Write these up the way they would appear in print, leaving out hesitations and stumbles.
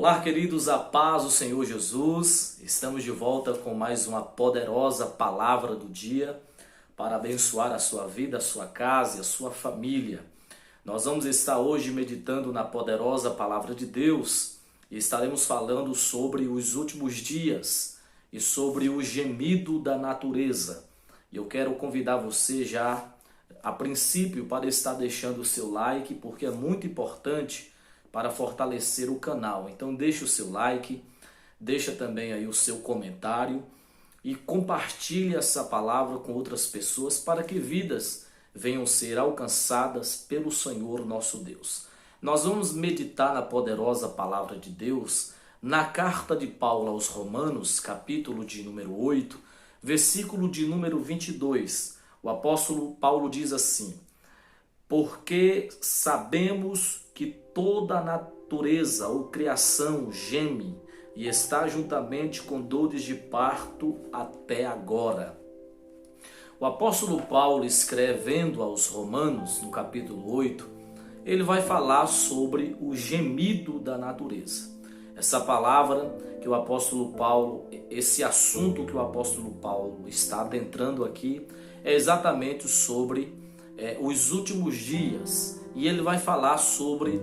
Olá, queridos, a paz do Senhor Jesus. Estamos de volta com mais uma poderosa palavra do dia para abençoar a sua vida, a sua casa e a sua família. Nós vamos estar hoje meditando na poderosa palavra de Deus e estaremos falando sobre os últimos dias e sobre o gemido da natureza. E eu quero convidar você já, a princípio, para estar deixando o seu like, porque é muito importante para fortalecer o canal. Então deixa o seu like, deixa também aí o seu comentário e compartilhe essa palavra com outras pessoas para que vidas venham ser alcançadas pelo Senhor nosso Deus. Nós vamos meditar na poderosa palavra de Deus na carta de Paulo aos Romanos, capítulo de número 8, versículo de número 22. O apóstolo Paulo diz assim: porque sabemos que toda a natureza ou criação geme e está juntamente com dores de parto até agora. O apóstolo Paulo, escrevendo aos Romanos, no capítulo 8, ele vai falar sobre o gemido da natureza. Essa palavra que o apóstolo Paulo, esse assunto que o apóstolo Paulo está adentrando aqui, é exatamente sobre os últimos dias. E ele vai falar sobre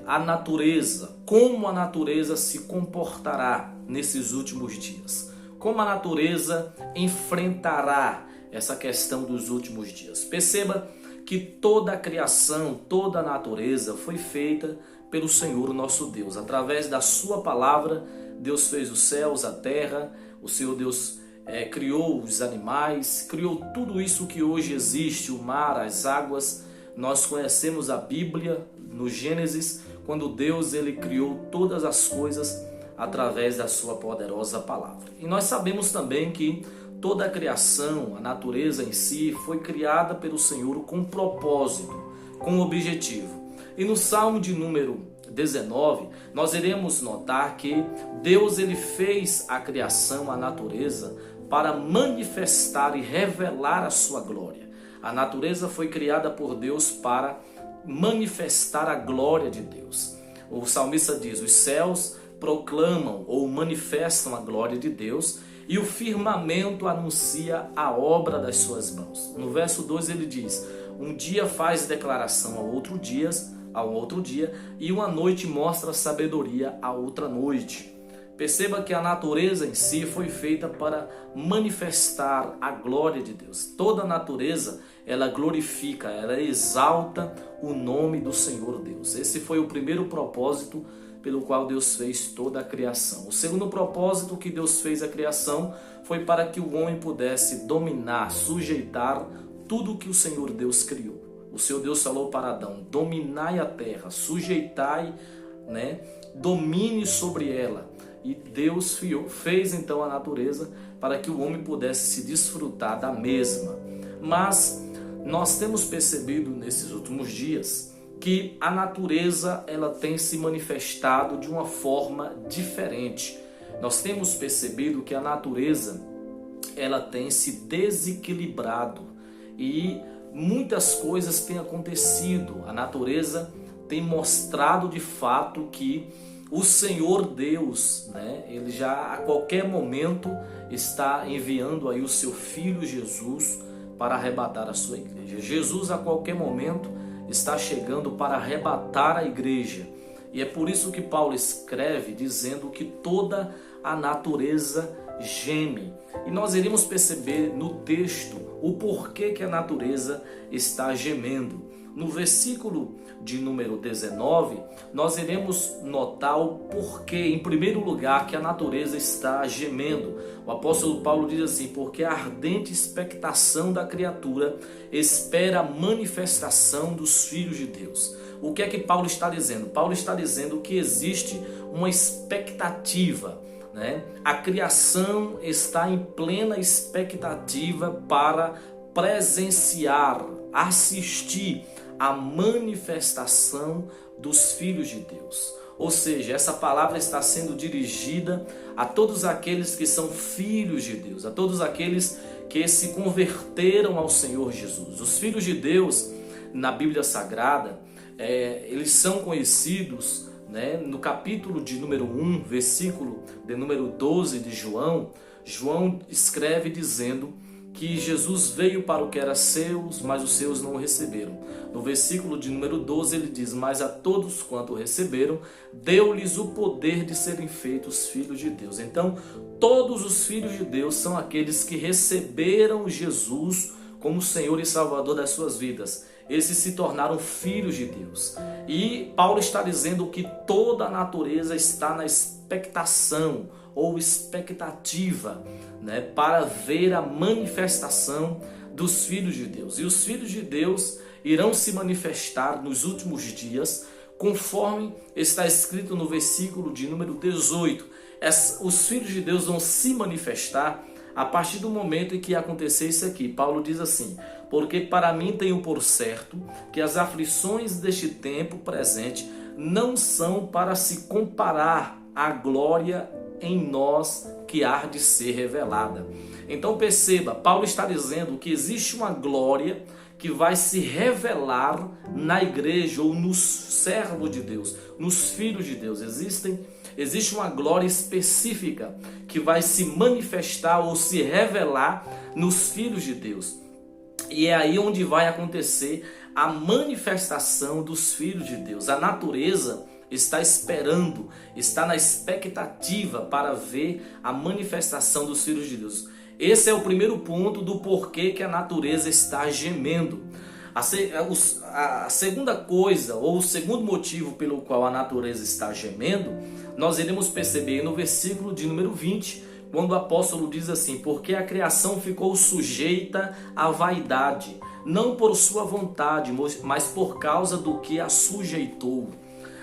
a natureza, como a natureza se comportará nesses últimos dias, como a natureza enfrentará essa questão dos últimos dias. Perceba que toda a criação, toda a natureza foi feita pelo Senhor nosso Deus. Através da sua palavra, Deus fez os céus, a terra, o Senhor Deus criou os animais, criou tudo isso que hoje existe, o mar, as águas. Nós conhecemos a Bíblia no Gênesis, quando Deus ele criou todas as coisas através da sua poderosa palavra. E nós sabemos também que toda a criação, a natureza em si, foi criada pelo Senhor com propósito, com objetivo. E no Salmo de número 19, nós iremos notar que Deus ele fez a criação, a natureza, para manifestar e revelar a sua glória. A natureza foi criada por Deus para manifestar a glória de Deus. O salmista diz: os céus proclamam ou manifestam a glória de Deus e o firmamento anuncia a obra das suas mãos. No verso 2 ele diz: um dia faz declaração ao outro dia e uma noite mostra sabedoria a outra noite. Perceba que a natureza em si foi feita para manifestar a glória de Deus. Toda a natureza, ela glorifica, ela exalta o nome do Senhor Deus. Esse foi o primeiro propósito pelo qual Deus fez toda a criação. O segundo propósito que Deus fez a criação foi para que o homem pudesse dominar, sujeitar tudo que o Senhor Deus criou. O Senhor Deus falou para Adão: dominai a terra, sujeitai, domine sobre ela. E Deus fez então a natureza para que o homem pudesse se desfrutar da mesma. Mas nós temos percebido nesses últimos dias que a natureza ela tem se manifestado de uma forma diferente. Nós temos percebido que a natureza ela tem se desequilibrado e muitas coisas têm acontecido. A natureza tem mostrado de fato que o Senhor Deus, ele já a qualquer momento está enviando aí o seu Filho Jesus para arrebatar a sua igreja. Jesus a qualquer momento está chegando para arrebatar a igreja. E é por isso que Paulo escreve dizendo que toda a natureza geme. E nós iremos perceber no texto o porquê que a natureza está gemendo. No versículo de número 19, nós iremos notar o porquê, em primeiro lugar, que a natureza está gemendo. O apóstolo Paulo diz assim: porque a ardente expectação da criatura espera a manifestação dos filhos de Deus. O que é que Paulo está dizendo? Paulo está dizendo que existe uma expectativa, A criação está em plena expectativa para presenciar, assistir a manifestação dos filhos de Deus. Ou seja, essa palavra está sendo dirigida a todos aqueles que são filhos de Deus, a todos aqueles que se converteram ao Senhor Jesus. Os filhos de Deus, na Bíblia Sagrada, eles são conhecidos né, no capítulo de número 1, versículo de número 12 de João, João escreve dizendo que Jesus veio para o que era seus, mas os seus não o receberam. No versículo de número 12 ele diz: mas a todos quanto o receberam, deu-lhes o poder de serem feitos filhos de Deus. Então, todos os filhos de Deus são aqueles que receberam Jesus como Senhor e Salvador das suas vidas. Esses se tornaram filhos de Deus. E Paulo está dizendo que toda a natureza está na expectação ou expectativa, né, para ver a manifestação dos filhos de Deus. E os filhos de Deus irão se manifestar nos últimos dias, conforme está escrito no versículo de número 18. Os filhos de Deus vão se manifestar a partir do momento em que acontecer isso aqui. Paulo diz assim: porque para mim tenho por certo que as aflições deste tempo presente não são para se comparar à glória em nós que há de ser revelada. Então perceba, Paulo está dizendo que existe uma glória que vai se revelar na igreja ou nos servos de Deus, nos filhos de Deus. Existe uma glória específica que vai se manifestar ou se revelar nos filhos de Deus. E é aí onde vai acontecer a manifestação dos filhos de Deus. A natureza está esperando, está na expectativa para ver a manifestação dos filhos de Deus. Esse é o primeiro ponto do porquê que a natureza está gemendo. A segunda coisa, ou o segundo motivo pelo qual a natureza está gemendo, nós iremos perceber no versículo de número 20, quando o apóstolo diz assim: porque a criação ficou sujeita à vaidade, não por sua vontade, mas por causa do que a sujeitou.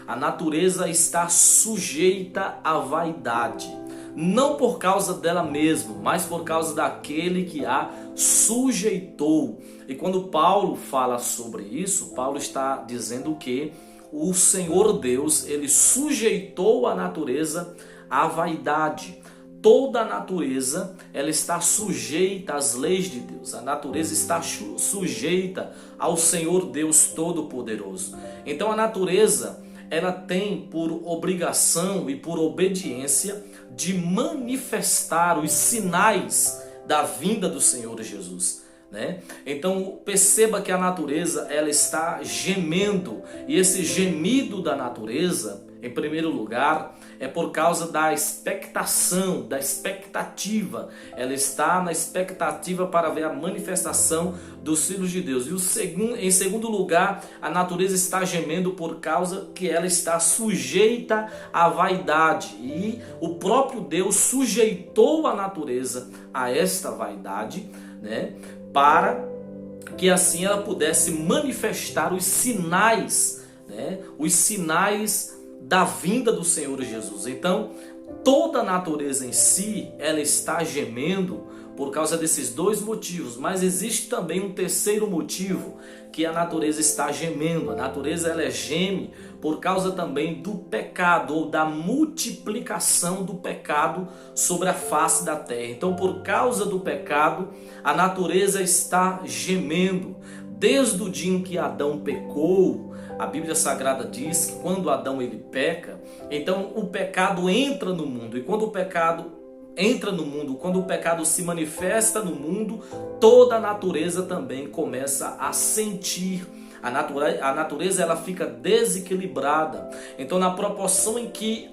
A natureza está sujeita à vaidade, não por causa dela mesma, mas por causa daquele que a sujeitou. E quando Paulo fala sobre isso, Paulo está dizendo que o Senhor Deus, ele sujeitou a natureza à vaidade. Toda a natureza, ela está sujeita às leis de Deus. A natureza está sujeita ao Senhor Deus Todo-Poderoso. Então a natureza, ela tem por obrigação e por obediência de manifestar os sinais da vinda do Senhor Jesus, né? Então perceba que a natureza, ela está gemendo, e esse gemido da natureza, em primeiro lugar, é por causa da expectação, da expectativa. Ela está na expectativa para ver a manifestação dos filhos de Deus. E em segundo lugar, a natureza está gemendo por causa que ela está sujeita à vaidade. E o próprio Deus sujeitou a natureza a esta vaidade, né, para que assim ela pudesse manifestar os sinais, né, os sinais da vinda do Senhor Jesus. Então, toda a natureza em si, ela está gemendo por causa desses dois motivos, mas existe também um terceiro motivo que a natureza está gemendo. A natureza, ela geme por causa também do pecado, ou da multiplicação do pecado sobre a face da terra. Então, por causa do pecado, a natureza está gemendo. Desde o dia em que Adão pecou, a Bíblia Sagrada diz que quando Adão ele peca, então o pecado entra no mundo. E quando o pecado entra no mundo, quando o pecado se manifesta no mundo, toda a natureza também começa a sentir. A natureza ela fica desequilibrada. Então, na proporção em que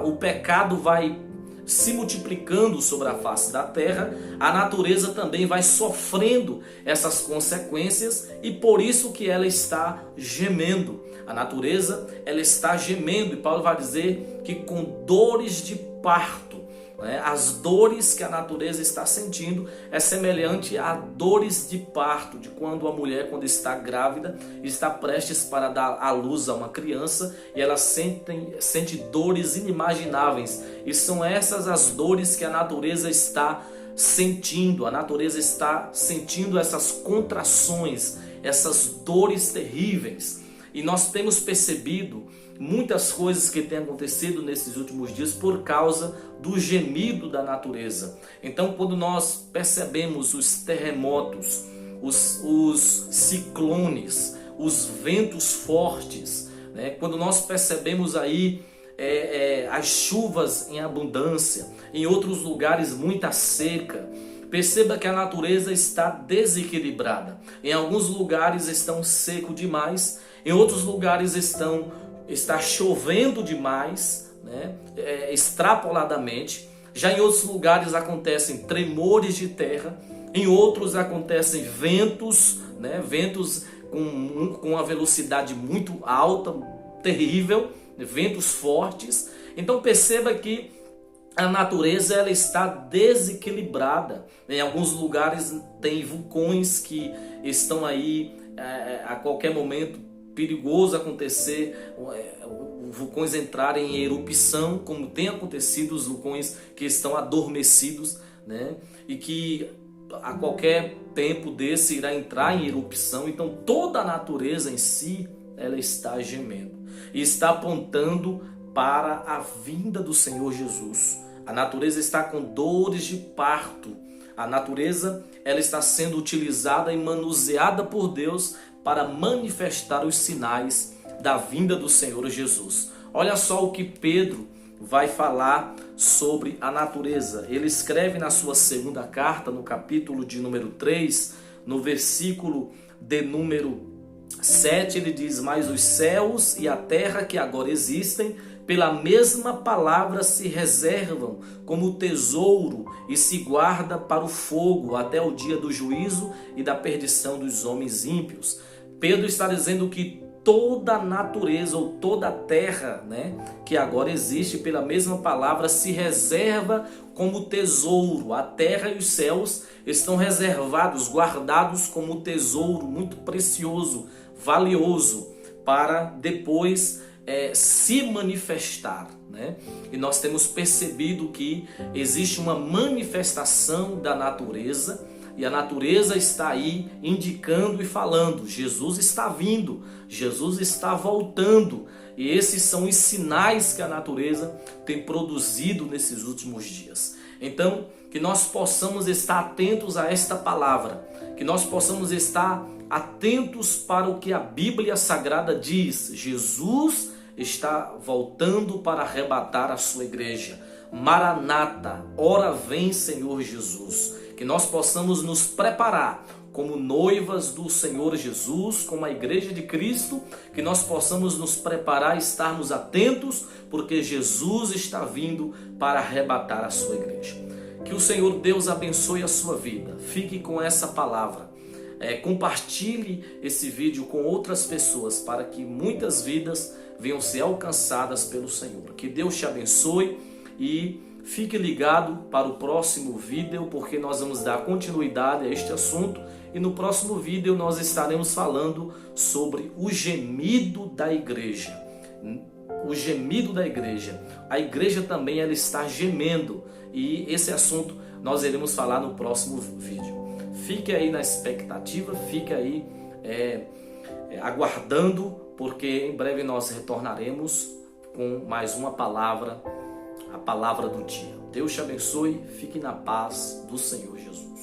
o pecado vai se multiplicando sobre a face da terra, a natureza também vai sofrendo essas consequências, e por isso que ela está gemendo. A natureza, ela está gemendo, e Paulo vai dizer que com dores de parto, né, as dores que a natureza está sentindo é semelhante a dores de parto, de quando a mulher, quando está grávida, está prestes para dar à luz a uma criança, e ela sente dores inimagináveis. E são essas as dores que a natureza está sentindo. A natureza está sentindo essas contrações, essas dores terríveis. E nós temos percebido muitas coisas que têm acontecido nesses últimos dias por causa do gemido da natureza. Então, quando nós percebemos os terremotos, os ciclones, os ventos fortes, né? Quando nós percebemos aí as chuvas em abundância, em outros lugares muita seca, perceba que a natureza está desequilibrada. Em alguns lugares estão seco demais, em outros lugares está chovendo demais, né? Extrapoladamente. Já em outros lugares acontecem tremores de terra, em outros acontecem ventos, né? Ventos com uma velocidade muito alta, terrível, ventos fortes. Então perceba que a natureza ela está desequilibrada. Em alguns lugares tem vulcões que estão aí a qualquer momento, perigoso acontecer, vulcões entrarem em erupção, como tem acontecido, os vulcões que estão adormecidos, né? E que a qualquer tempo desse irá entrar em erupção. Então toda a natureza em si ela está gemendo e está apontando para a vinda do Senhor Jesus. A natureza está com dores de parto. A natureza ela está sendo utilizada e manuseada por Deus para manifestar os sinais da vinda do Senhor Jesus. Olha só o que Pedro vai falar sobre a natureza. Ele escreve na sua segunda carta, no capítulo de número 3, no versículo de número 7, ele diz: mas os céus e a terra que agora existem, pela mesma palavra se reservam como tesouro e se guarda para o fogo até o dia do juízo e da perdição dos homens ímpios. Pedro está dizendo que toda a natureza ou toda a terra, né, que agora existe, pela mesma palavra se reserva como tesouro. A terra e os céus estão reservados, guardados como tesouro muito precioso, valioso, para depois se manifestar, né? E nós temos percebido que existe uma manifestação da natureza, e a natureza está aí indicando e falando: Jesus está vindo, Jesus está voltando. E esses são os sinais que a natureza tem produzido nesses últimos dias. Então, que nós possamos estar atentos a esta palavra, que nós possamos estar atentos para o que a Bíblia Sagrada diz. Jesus está voltando para arrebatar a sua igreja. Maranata, ora vem, Senhor Jesus. Que nós possamos nos preparar como noivas do Senhor Jesus, como a igreja de Cristo, que nós possamos nos preparar e estarmos atentos, porque Jesus está vindo para arrebatar a sua igreja. Que o Senhor Deus abençoe a sua vida. Fique com essa palavra. Compartilhe esse vídeo com outras pessoas para que muitas vidas venham ser alcançadas pelo Senhor. Que Deus te abençoe e fique ligado para o próximo vídeo, porque nós vamos dar continuidade a este assunto, e no próximo vídeo nós estaremos falando sobre o gemido da igreja. O gemido da igreja. A igreja também ela está gemendo, e esse assunto nós iremos falar no próximo vídeo. Fique aí na expectativa, fique aí aguardando, porque em breve nós retornaremos com mais uma palavra, a palavra do dia. Deus te abençoe, fique na paz do Senhor Jesus.